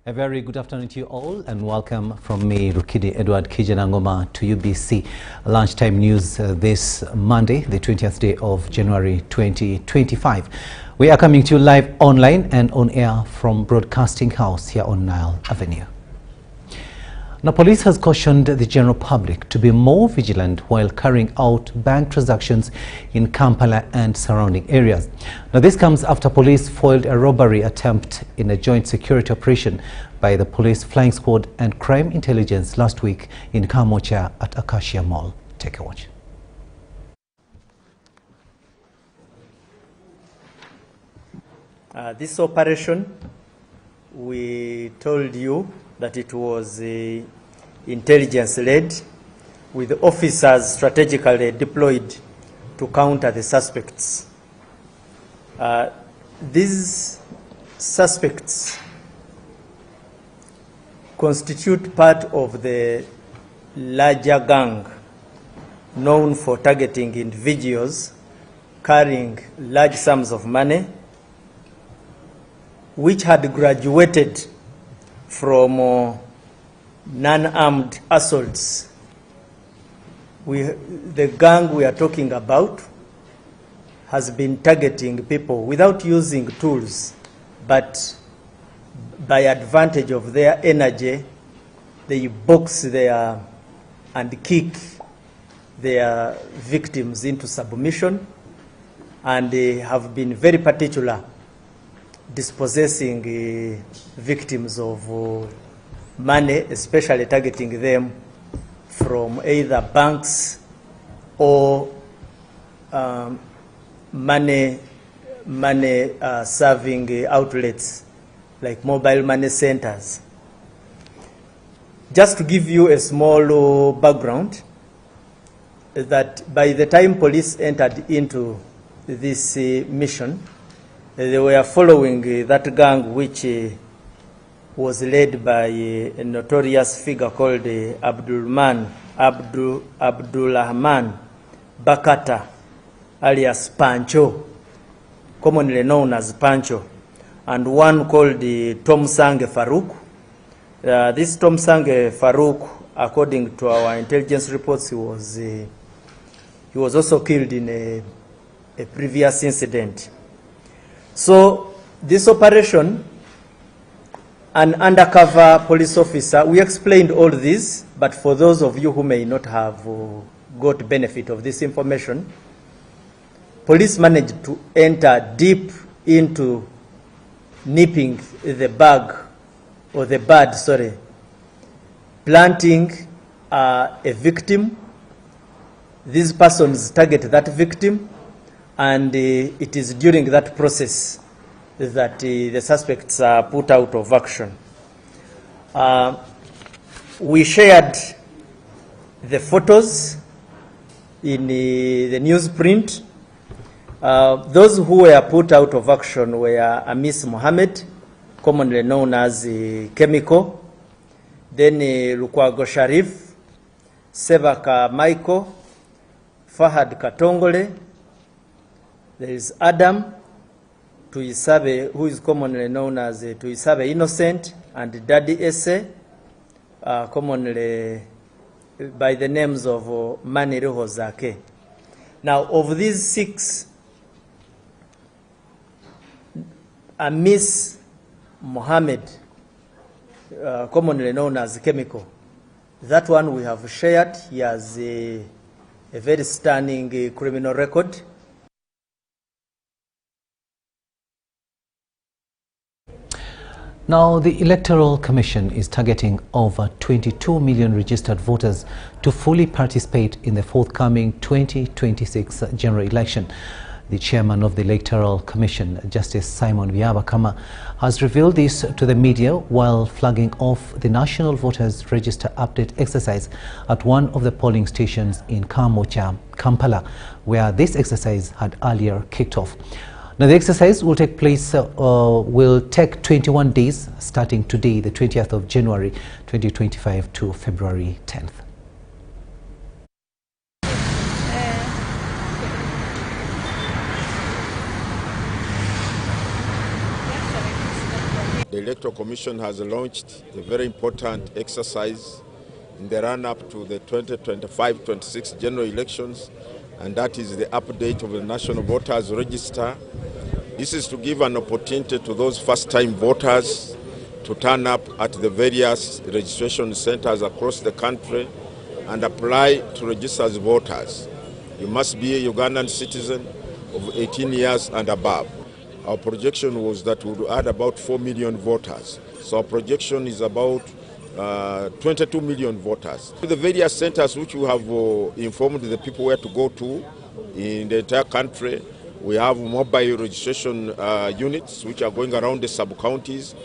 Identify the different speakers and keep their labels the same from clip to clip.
Speaker 1: A very good afternoon to you all, and welcome from me, Rukidi Edward Kijanangoma, to UBC Lunchtime News this Monday, the 20th day of January 2025. We are coming to you live online and on air from Broadcasting House here on Nile Avenue. Now, police has cautioned the general public to be more vigilant while carrying out bank transactions in Kampala and surrounding areas. Now, this comes after police foiled a robbery attempt in a joint security operation by the police flying squad and crime intelligence last week in Kamocha at Acacia Mall. Take a watch.
Speaker 2: This operation, we told you that it was intelligence-led, with officers strategically deployed to counter the suspects. These suspects constitute part of the larger gang known for targeting individuals carrying large sums of money, which had graduated from non-armed assaults. The gang we are talking about has been targeting people without using tools, but by advantage of their energy, they box their and kick their victims into submission, and they have been very particular dispossessing victims of money, especially targeting them from either banks or money serving outlets like mobile money centers. Just to give you a small background, that by the time police entered into this mission, they were following that gang, which was led by a notorious figure called Abdulrahman Bakata, alias Pancho, commonly known as Pancho, and one called Tom Sange Farouk. This Tom Sange Farouk, according to our intelligence reports, he was also killed in a previous incident. So this operation, an undercover police officer, we explained all this, but for those of you who may not have got benefit of this information, police managed to enter deep into nipping the bird, planting a victim. These persons target that victim, and it is during that process that the suspects are put out of action. We shared the photos in the newsprint. Those who were put out of action were Amis Mohammed, commonly known as Chemical, then Lukwago Sharif, Sevaka Michael, Fahad Katongole. There is Adam Tuisabe, who is commonly known as Tuisabe Innocent, and Daddy Esse, commonly by the names of Mani Ruhozake. Now, of these six, Amis Mohammed, commonly known as Chemical, that one we have shared. He has a very stunning criminal record.
Speaker 1: Now, the Electoral Commission is targeting over 22 million registered voters to fully participate in the forthcoming 2026 general election. The chairman of the Electoral Commission, Justice Simon Byabakama, has revealed this to the media while flagging off the National Voters Register Update exercise at one of the polling stations in Kamocha, Kampala, where this exercise had earlier kicked off. Now, the exercise will take 21 days, starting today, the 20th of January 2025 to February 10th.
Speaker 3: The The Electoral Commission has launched a very important exercise in the run-up to the 2025-26 general elections, and that is the update of the National Voters Register. This is to give an opportunity to those first-time voters to turn up at the various registration centers across the country and apply to register as voters. You must be a Ugandan citizen of 18 years and above. Our projection was that we would add about 4 million voters. So our projection is about 22 million voters. The various centers which we have informed the people where to go to in the entire country, we have mobile registration units which are going around the sub-counties.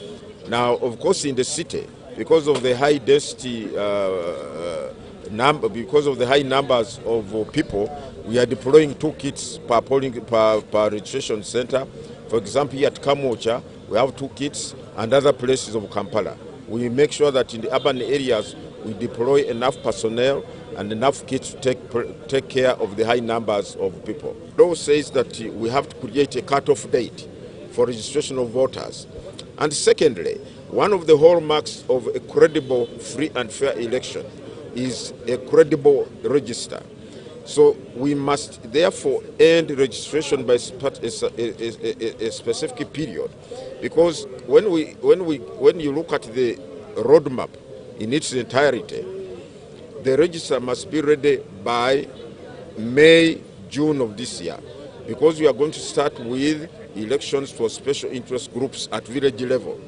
Speaker 3: Now, of course, in the city, because of the high density because of the high numbers of people, we are deploying 2 kits per registration center. For example, here at Kamocha, we have 2 kits, and other places of Kampala. We make sure that in the urban areas, we deploy enough personnel and enough kits to take care of the high numbers of people. Law says that we have to create a cutoff date for registration of voters. And secondly, one of the hallmarks of a credible, free and fair election is a credible register. So we must therefore end registration by a specific period, because when you look at the roadmap in its entirety, the register must be ready by May, June of this year, because we are going to start with elections for special interest groups at village level.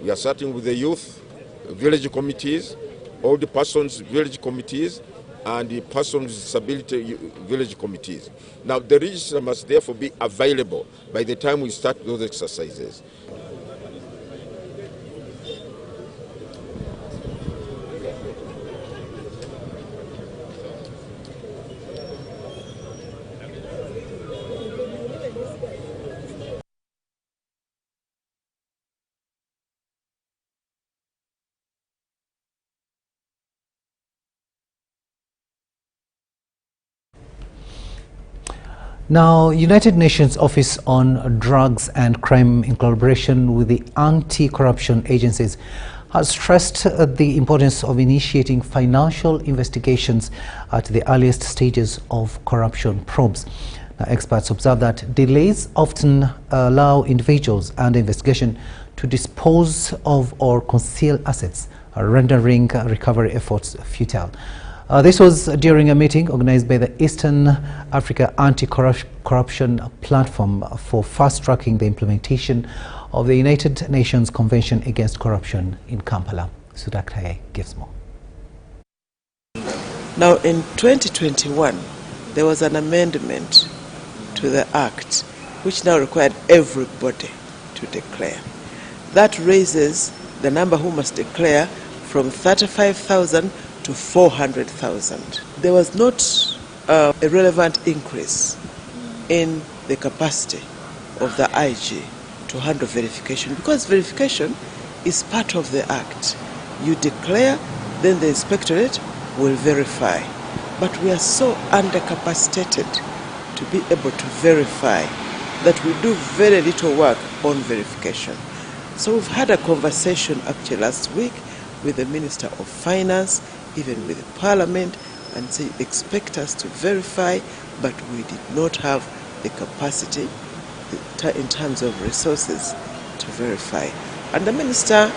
Speaker 3: We are starting with the youth village committees, all the persons village committees, and the persons with disability village committees. Now, the register must therefore be available by the time we start those exercises.
Speaker 1: Now, United Nations Office on Drugs and Crime, in collaboration with the anti-corruption agencies, has stressed the importance of initiating financial investigations at the earliest stages of corruption probes. Now, experts observe that delays often allow individuals under investigation to dispose of or conceal assets, rendering recovery efforts futile. This was during a meeting organized by the Eastern Africa Anti-Corruption Platform for fast-tracking the implementation of the United Nations Convention Against Corruption in Kampala. Sudaktaye gives more.
Speaker 4: Now, in 2021, there was an amendment to the Act which now required everybody to declare. That raises the number who must declare from 35,000 to 400,000. There was not a relevant increase in the capacity of the IG to handle verification, because verification is part of the Act. You declare, then the inspectorate will verify. But we are so undercapacitated to be able to verify that we do very little work on verification. So we've had a conversation actually last week with the Minister of Finance, even with the Parliament, and say expect us to verify, but we did not have the capacity in terms of resources to verify. And the Minister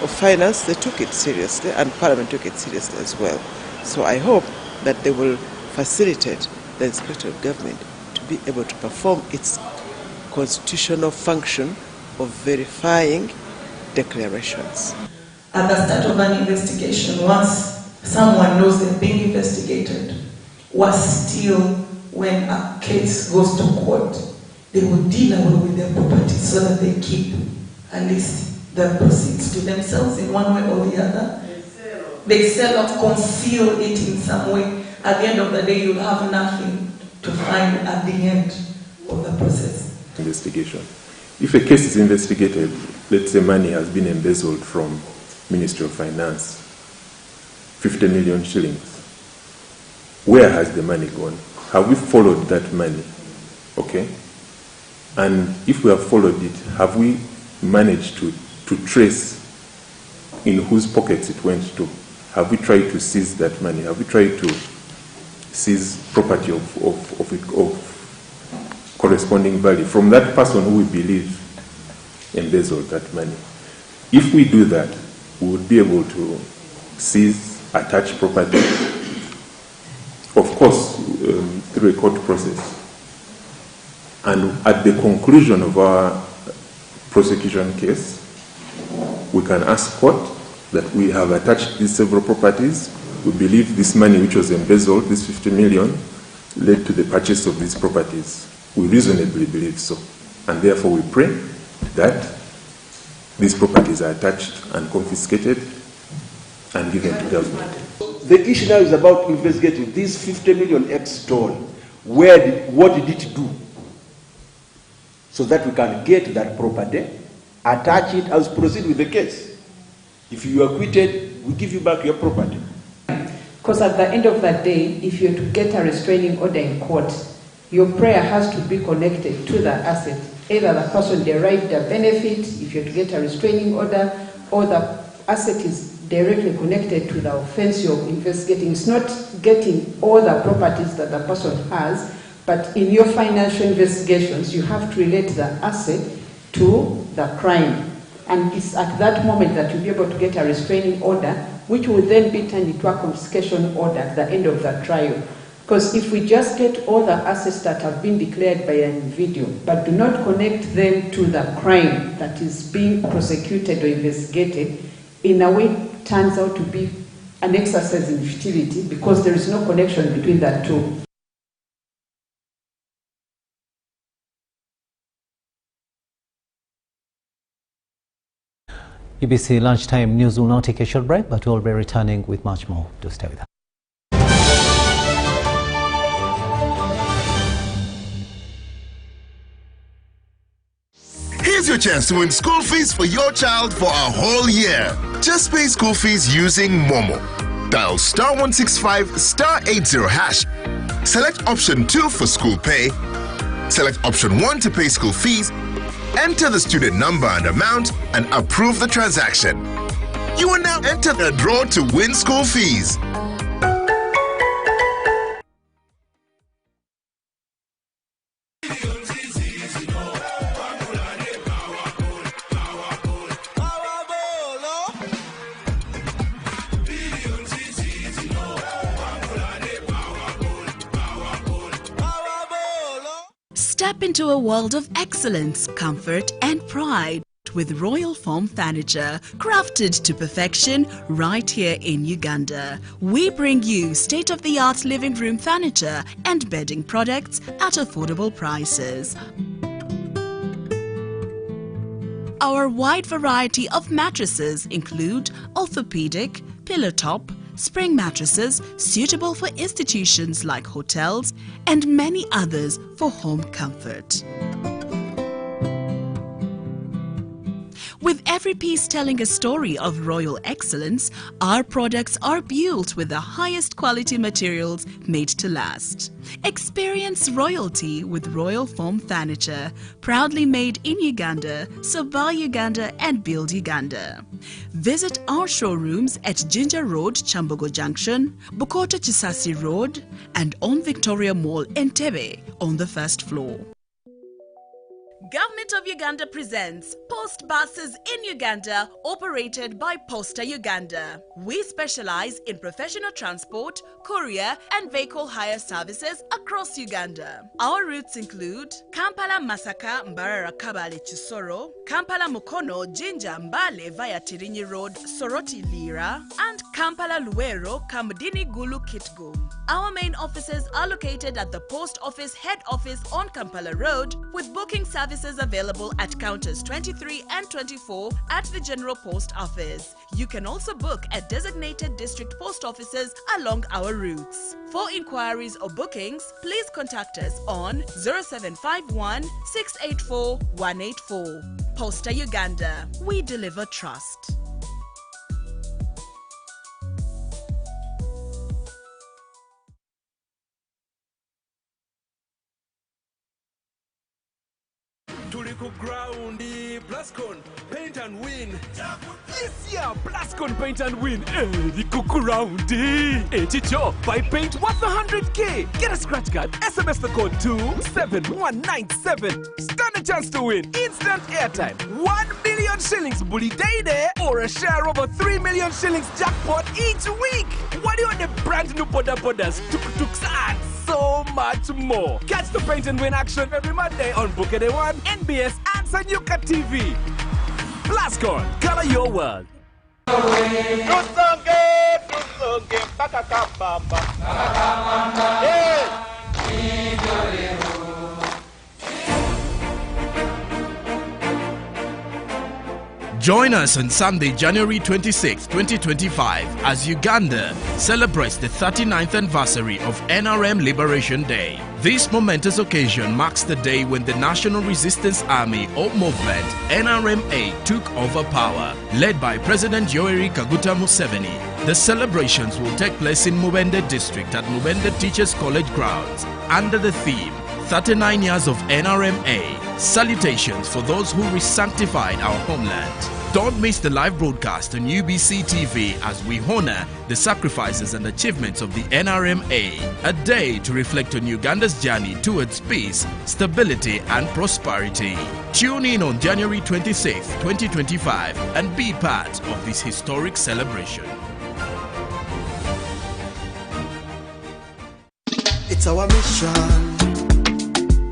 Speaker 4: of Finance, they took it seriously, and Parliament took it seriously as well. So I hope that they will facilitate the Inspector of Government to be able to perform its constitutional function of verifying declarations.
Speaker 5: At the start of an investigation, once someone knows they're being investigated, was still when a case goes to court, they will deal away with their property so that they keep at least the proceeds to themselves in one way or the other. They sell or conceal it in some way. At the end of the day, you'll have nothing to find at the end of the process.
Speaker 6: Investigation. If a case is investigated, let's say money has been embezzled from Ministry of Finance, 50 million shillings. Where has the money gone? Have we followed that money? Okay? And if we have followed it, have we managed to to trace in whose pockets it went to? Have we tried to seize that money? Have we tried to seize property of corresponding value from that person who we believe embezzled that money? If we do that, we would be able to seize attached property, of course, through a court process. And at the conclusion of our prosecution case, we can ask court that we have attached these several properties. We believe this money which was embezzled, this 50 million, led to the purchase of these properties. We reasonably believe so. And therefore we pray that these properties are attached and confiscated and given to government.
Speaker 7: The issue now is about investigating this 50 million X stole. What did it do? So that we can get that property, attach it, and proceed with the case. If you are acquitted, we give you back your property.
Speaker 8: Because at the end of the day, if you're to get a restraining order in court, your prayer has to be connected to the asset. Either the person derived a benefit, if you're to get a restraining order, or the asset is directly connected to the offense you're investigating. It's not getting all the properties that the person has, but in your financial investigations, you have to relate the asset to the crime. And it's at that moment that you'll be able to get a restraining order, which will then be turned into a confiscation order at the end of the trial. Because if we just get all the assets that have been declared by an individual, but do not connect them to the crime that is being prosecuted or investigated, in a way it turns out to be an exercise in futility because there is no connection between the two.
Speaker 1: UBC Lunchtime News will now take a short break, but we'll be returning with much more. Do stay with us.
Speaker 9: Here's your chance to win school fees for your child for a whole year. Just pay school fees using Momo. Dial *165 *80#. Select option 2 for school pay. Select option 1 to pay school fees. Enter the student number and amount and approve the transaction. You will now enter the draw to win school fees.
Speaker 10: Step into a world of excellence, comfort and pride with Royal Form Furniture, crafted to perfection right here in Uganda. We bring you state-of-the-art living room furniture and bedding products at affordable prices. Our wide variety of mattresses include orthopedic, pillow top, spring mattresses suitable for institutions like hotels and many others for home comfort. With every piece telling a story of royal excellence, our products are built with the highest quality materials made to last. Experience royalty with Royal Form Furniture, proudly made in Uganda, so buy Uganda and build Uganda. Visit our showrooms at Ginger Road, Chambogo Junction, Bukota Chisasi Road, and on Victoria Mall, Entebbe, on the first floor. Government of Uganda presents Post Buses in Uganda, operated by Posta Uganda. We specialize in professional transport, courier and vehicle hire services across Uganda. Our routes include Kampala Masaka Mbarara Kabale Chisoro, Kampala Mukono Jinja Mbale via Tirinyi Road Soroti Lira, and Kampala Luero Kamdini Gulu Kitgum. Our main offices are located at the Post Office Head Office on Kampala Road, with booking services available at counters 23 and 24 at the General Post Office. You can also book at designated district post offices along our routes. For inquiries or bookings, please contact us on 0751 684 184. Posta Uganda. We deliver trust.
Speaker 11: Tuli ku ground Plascon paint and win. This year, Plascon Paint and Win. The cuckoo round. Chicho, buy paint worth 100K. Get a scratch card. SMS the code to 7197. Stand a chance to win instant airtime, 1 million shillings bully day or a share of a 3 million shillings jackpot each week. What do you want the brand new Bodas, tuk-tuks, and so much more? Catch the Paint and Win action every Monday on Bukede One, NBS, and Sanyuka TV. Plascon, color your world.
Speaker 12: Join us on Sunday, January 26, 2025, as Uganda celebrates the 39th anniversary of NRM Liberation Day. This momentous occasion marks the day when the National Resistance Army or Movement, NRMA, took over power, led by President Yoweri Kaguta Museveni. The celebrations will take place in Mubende District at Mubende Teachers College grounds under the theme 39 years of NRMA, salutations for those who re-sanctified our homeland. Don't miss the live broadcast on UBC TV as we honor the sacrifices and achievements of the NRMA, a day to reflect on Uganda's journey towards peace, stability and prosperity. Tune in on January 26, 2025 and be part of this historic celebration.
Speaker 13: It's our mission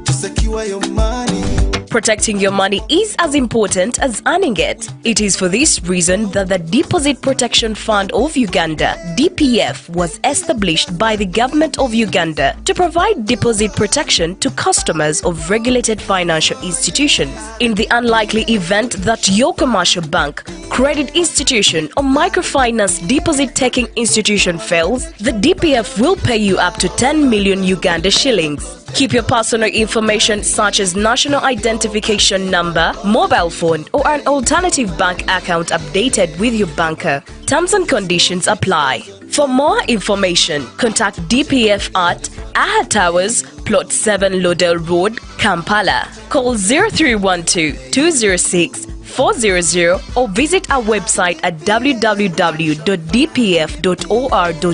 Speaker 13: to secure your money.
Speaker 14: Protecting your money is as important as earning it. It is for this reason that the Deposit Protection Fund of Uganda, DPF, was established by the government of Uganda to provide deposit protection to customers of regulated financial institutions. In the unlikely event that your commercial bank, credit institution or microfinance deposit-taking institution fails, the DPF will pay you up to 10 million Uganda shillings. Keep your personal information such as national identification number, mobile phone or an alternative bank account updated with your banker. Terms and conditions apply. For more information, contact DPF at Aha Towers, Plot 7 Lodell Road, Kampala. Call 0312-206-400 or visit our website at www.dpf.or.ug.
Speaker 13: We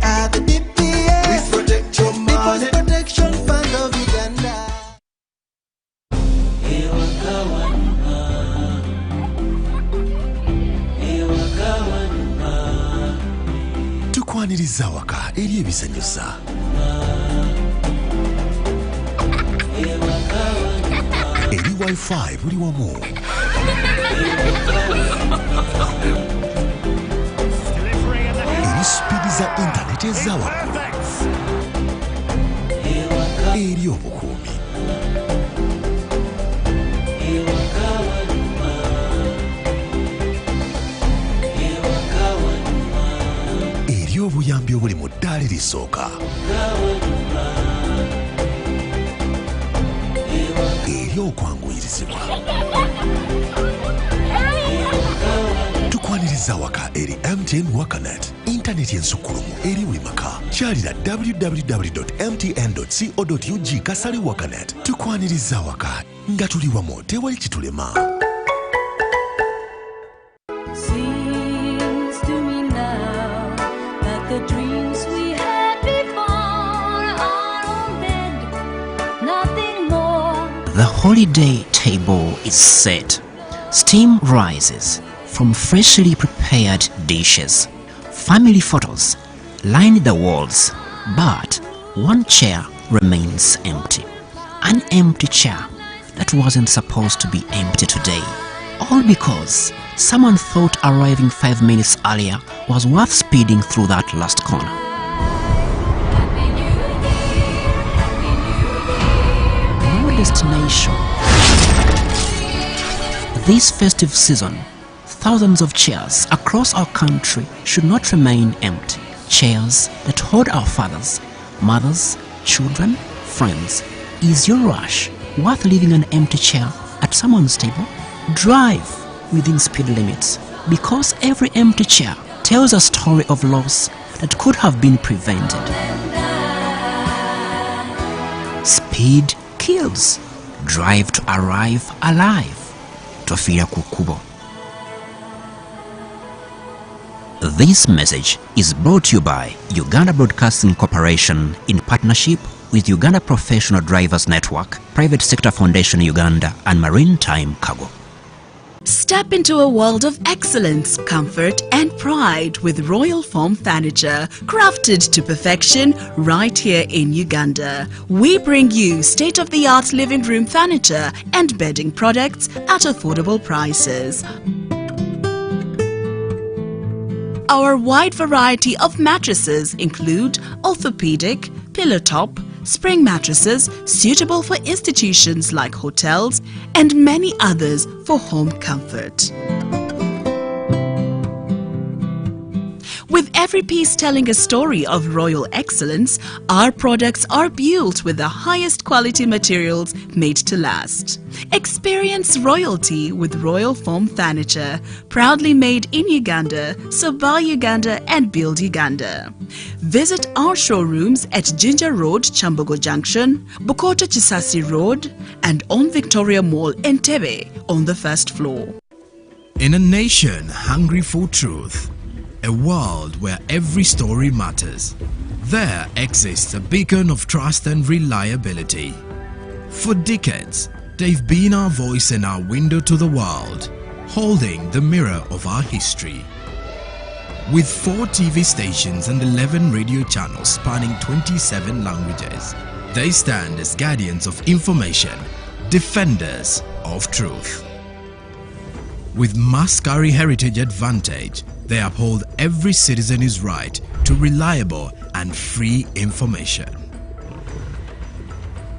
Speaker 13: are the DPF. We protect your money. Protection Fund of Uganda.
Speaker 15: Tukwaniriza waka eri ebisanyusa. Eri Wi-Fi buli wamu. Eri speedi za internet ezawaggulu. Eri obukuumi. Eri obuyambi obuli mu ddaala erisooka. Eri okwanguyirizibwa. Tukwaniriza waka eri MTN Wakanet, internet ensukkulumu eri buli maka. Kyalira www.mtn.co.ug kasale Wakanet. Tukwaniriza waka nga tuli wamu tewali kitulema.
Speaker 16: Seems to me now that the dreams we had before are all dead, nothing more.
Speaker 17: The holiday table is set. Steam rises from freshly prepared dishes. Family photos line the walls, but one chair remains empty. An empty chair that wasn't supposed to be empty today. All because someone thought arriving 5 minutes earlier was worth speeding through that last corner. No destination. This festive season, thousands of chairs across our country should not remain empty. Chairs that hold our fathers, mothers, children, friends. Is your rush worth leaving an empty chair at someone's table? Drive within speed limits, because every empty chair tells a story of loss that could have been prevented. Speed kills. Drive to arrive alive. tofiira ku kkubo. This message is brought to you by Uganda Broadcasting Corporation in partnership with Uganda Professional Drivers Network, Private Sector Foundation Uganda, and Maritime Cargo.
Speaker 10: Step into a world of excellence, comfort and pride with Royal Foam Furniture, crafted to perfection right here in Uganda. We bring you state-of-the-art living room furniture and bedding products at affordable prices. Our wide variety of mattresses include orthopedic, pillow top, spring mattresses suitable for institutions like hotels and many others for home comfort. With every piece telling a story of royal excellence, our products are built with the highest quality materials made to last. Experience royalty with Royal Foam Furniture, proudly made in Uganda, so buy Uganda and build Uganda. Visit our showrooms at Ginger Road, Chambogo Junction, Bukota Chisasi Road, and on Victoria Mall, Entebbe, on the first floor.
Speaker 12: In a nation hungry for truth, a world where every story matters, there exists a beacon of trust and reliability. For decades, they've been our voice and our window to the world, holding the mirror of our history. With 4 TV stations and 11 radio channels spanning 27 languages, they stand as guardians of information, defenders of truth. With Mascari Heritage Advantage, they uphold every citizen's right to reliable and free information.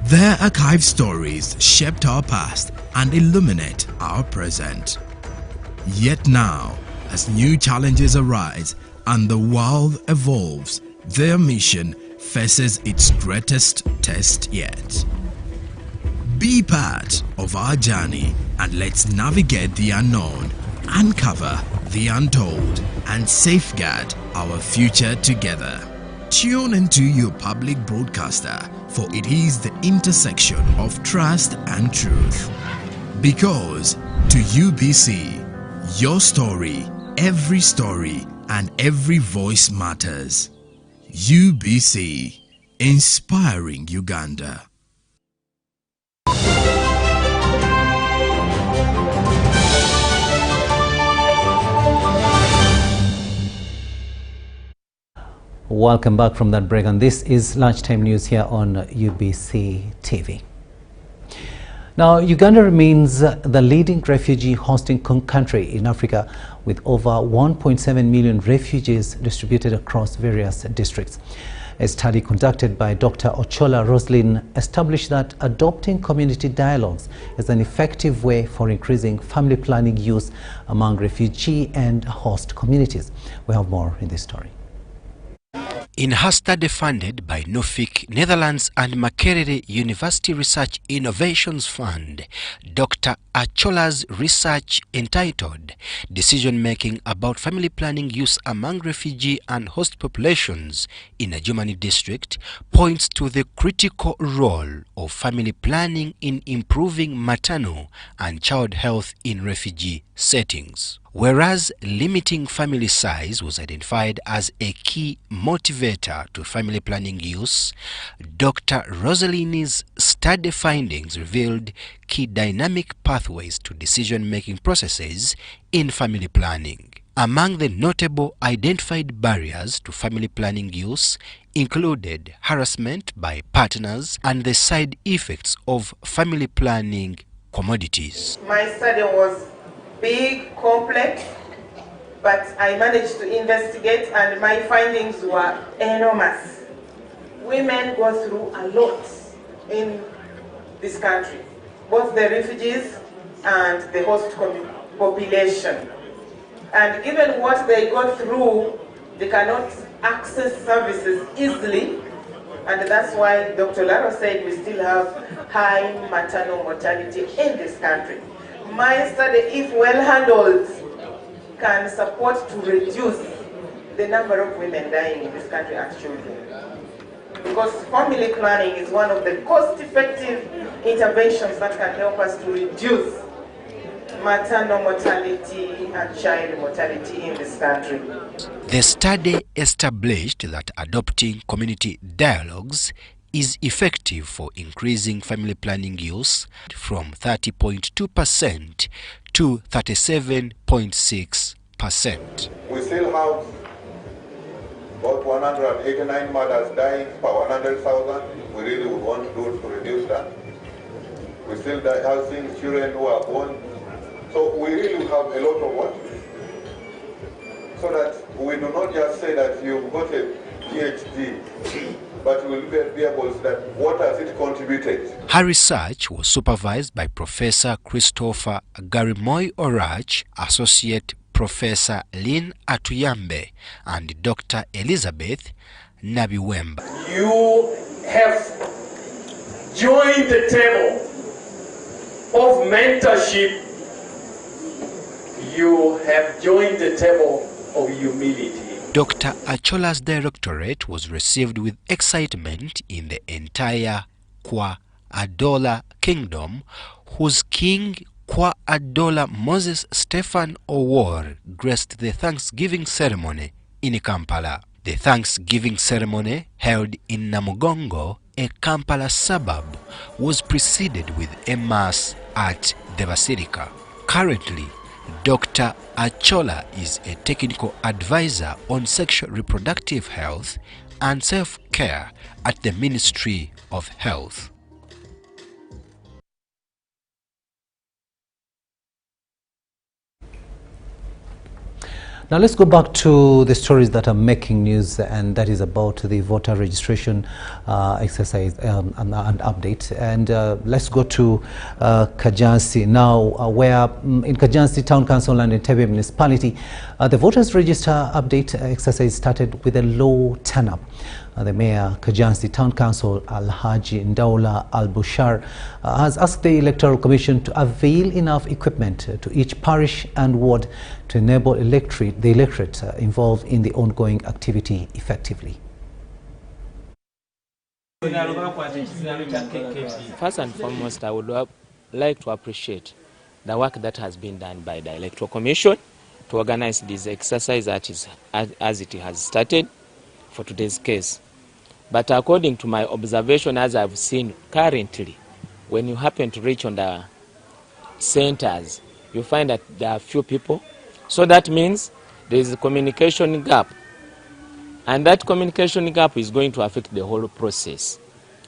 Speaker 12: Their archived stories shaped our past and illuminate our present. Yet now, as new challenges arise and the world evolves, their mission faces its greatest test yet. Be part of our journey and let's navigate the unknown, uncover the untold, and safeguard our future together. Tune into your public broadcaster, for it is the intersection of trust and truth. Because to UBC, your story, and every voice matters. UBC, inspiring Uganda.
Speaker 1: Welcome back from that break, and this is Lunchtime News here on UBC TV. Now, Uganda remains the leading refugee hosting country in Africa, with over 1.7 million refugees distributed across various districts. A study conducted by Dr. Ochola Roslin established that adopting community dialogues is an effective way for increasing family planning use among refugee and host communities. We have more in this story.
Speaker 18: In her study funded by Nuffic, Netherlands and Makerere University Research Innovations Fund, Dr. Achola's research entitled Decision Making About Family Planning Use Among Refugee and Host Populations in a Jumani District points to the critical role of family planning in improving maternal and child health in refugee settings. Whereas limiting family size was identified as a key motivator to family planning use, Dr. Rosalini's study findings revealed key dynamic pathways to decision-making processes in family planning. Among the notable identified barriers to family planning use included harassment by partners and the side effects of family planning commodities.
Speaker 19: My study was big, complex, but I managed to investigate and my findings were enormous. Women go through a lot in this country, both the refugees and the host population. And given what they go through, they cannot access services easily, and that's why Dr. Laro said we still have high maternal mortality in this country. My study, if well handled, can support to reduce the number of women dying in this country and children. Because family planning is one of the cost-effective interventions that can help us to reduce maternal mortality and child mortality in this country.
Speaker 18: The study established that adopting community dialogues is effective for increasing family planning use from 30.2% to 37.6%.
Speaker 20: We still have about 189 mothers dying per 100,000. We really would want to do to reduce that. We still have seen children who are born. So we really have a lot of work. So that we do not just say that you've got a PhD, but we look at variables that what has it contributed.
Speaker 18: Her research was supervised by Professor Christopher Garimoy Orach, Associate Professor Lynn Atuyambe, and Dr. Elizabeth Nabiwemba.
Speaker 21: You have joined the table of mentorship. You have joined the table of humility.
Speaker 18: Dr. Achola's directorate was received with excitement in the entire Kwa Adola kingdom, whose king Kwa Adola Moses Stephen Owor graced the Thanksgiving ceremony in Kampala. The Thanksgiving ceremony, held in Namugongo, a Kampala suburb, was preceded with a mass at the Basilica. Currently, Dr. Achola is a technical advisor on sexual reproductive health and self-care at the Ministry of Health.
Speaker 1: Now let's go back to the stories that are making news, and that is about the voter registration exercise and update. And let's go to Kajansi now, where in Kajansi Town Council and Entebbe Municipality, the voters register update exercise started with a low turnout. The Mayor, Kajansi Town Council, Alhaji Ndaula Al-Bushar, has asked the Electoral Commission to avail enough equipment to each parish and ward to enable the electorate involved in the ongoing activity effectively.
Speaker 22: First and foremost, I would like to appreciate the work that has been done by the Electoral Commission to organize this exercise as it has started for today's case. But according to my observation, as I've seen currently, when you happen to reach on the centers, you find that there are few people. So that means there is a communication gap. And that communication gap is going to affect the whole process.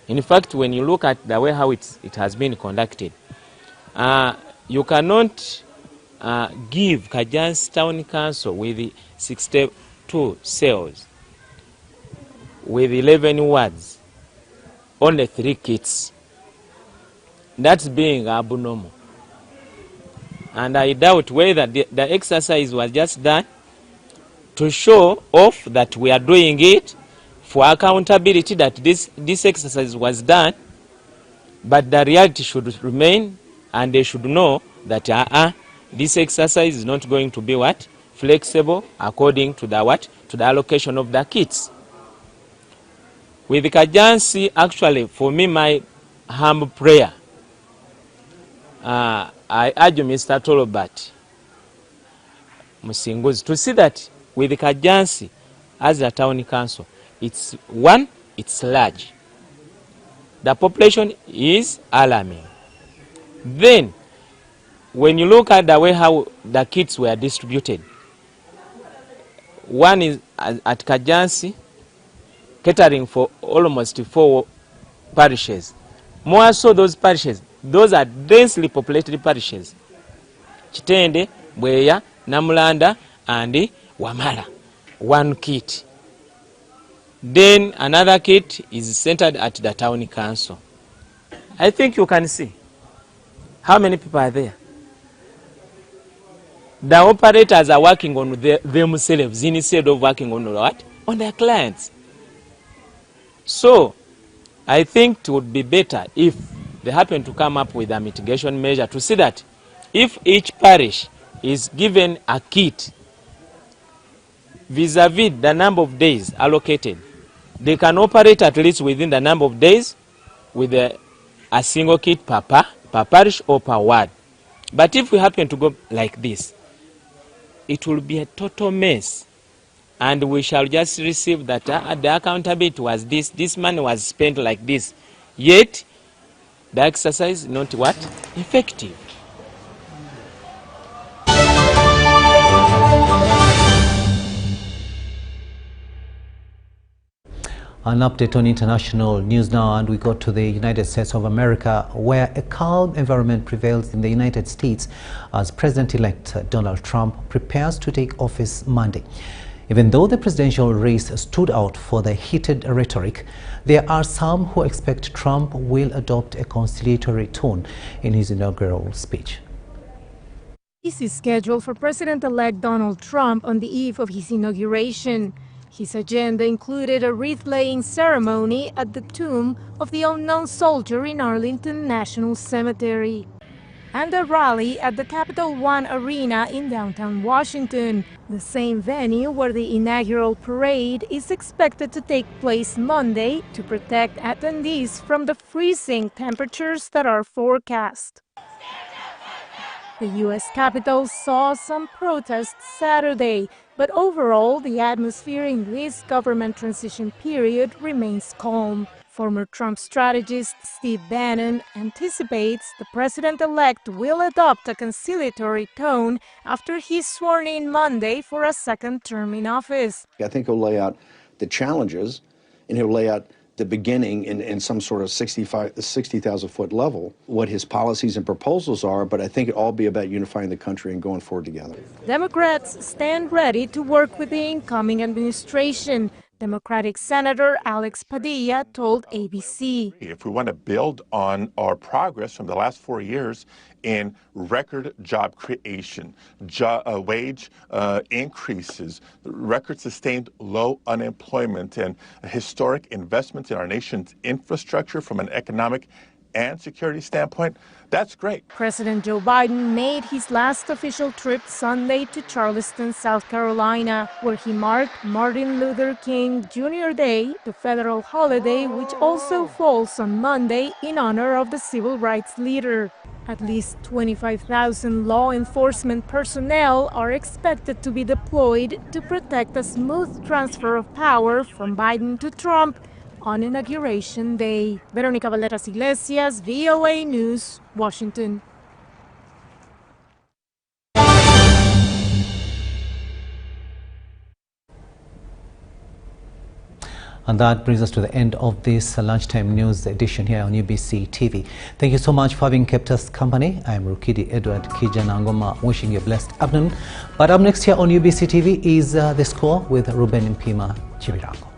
Speaker 22: In fact, when you look at the way how it has been conducted, you cannot give Kajansi Town Council with 62 cells, with 11 wards, only 3 kits. That's being abnormal. And I doubt whether the exercise was just done to show off that we are doing it for accountability, that this exercise was done, but the reality should remain, and they should know that this exercise is not going to be what? Flexible according to the what? To the allocation of the kits. With Kajansi, actually, for me, my humble prayer, I urge Mr. Tolobert Musinguzi to see that with Kajansi as a town council, it's large. The population is alarming. Then, when you look at the way how the kits were distributed, one is at Kajansi, catering for almost 4 parishes. More so those parishes, those are densely populated parishes. Chitende, Bweya, Namulanda, and Wamala. 1 kit. Then another kit is centered at the town council. I think you can see how many people are there. The operators are working on themselves instead of working on what? On their clients. So, I think it would be better if they happen to come up with a mitigation measure to see that if each parish is given a kit vis-a-vis the number of days allocated, they can operate at least within the number of days with a single kit per parish or per ward. But if we happen to go like this, it will be a total mess. And we shall just receive that the accountability was this money was spent like this. Yet, the exercise not what? Effective.
Speaker 1: An update on international news now, and we go to the United States of America, where a calm environment prevails in the United States as President-elect Donald Trump prepares to take office Monday. Even though the presidential race stood out for the heated rhetoric, there are some who expect Trump will adopt a conciliatory tone in his inaugural speech.
Speaker 2: This is scheduled for President-elect Donald Trump on the eve of his inauguration. His agenda included a wreath-laying ceremony at the tomb of the unknown soldier in Arlington National Cemetery, and a rally at the Capital One Arena in downtown Washington, the same venue where the inaugural parade is expected to take place Monday to protect attendees from the freezing temperatures that are forecast. The U.S. Capitol saw some protests Saturday, but overall, the atmosphere in this government transition period remains calm. Former Trump strategist Steve Bannon anticipates the president-elect will adopt a conciliatory tone after he's sworn in Monday for a second term in office.
Speaker 3: I think he'll lay out the challenges, and he'll lay out the beginning in some sort of 60,000-foot level, what his policies and proposals are, but I think it'll all be about unifying the country and going forward together.
Speaker 2: Democrats stand ready to work with the incoming administration. Democratic Senator Alex Padilla told ABC.
Speaker 23: If we want to build on our progress from the last 4 years in record job creation, wage increases, record sustained low unemployment, and historic investments in our nation's infrastructure from an economic and security standpoint, that's great.
Speaker 2: President Joe Biden made his last official trip Sunday to Charleston, South Carolina, where he marked Martin Luther King Jr. Day, the federal holiday which also falls on Monday in honor of the civil rights leader. At least 25,000 law enforcement personnel are expected to be deployed to protect a smooth transfer of power from Biden to Trump on Inauguration Day. Veronica Valderas Iglesias, VOA News, Washington.
Speaker 1: And that brings us to the end of this lunchtime news edition here on UBC TV. Thank you so much for having kept us company. I'm Rukidi Edward Kijanangoma, wishing you a blessed afternoon. But up next here on UBC TV is The Score with Ruben Mpima Chivirango.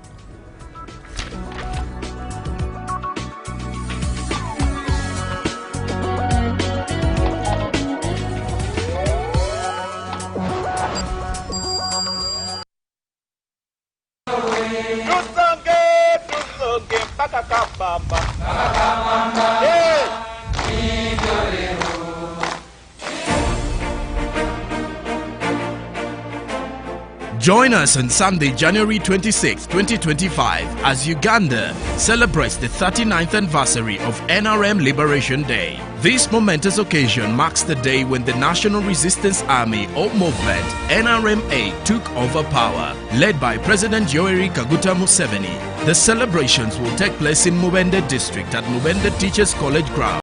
Speaker 12: Join us on Sunday, January 26, 2025, as Uganda celebrates the 39th anniversary of NRM Liberation Day. This momentous occasion marks the day when the National Resistance Army or Movement, NRMA, took over power, led by President Yoweri Kaguta Museveni. The celebrations will take place in Mubende District at Mubende Teachers College Ground.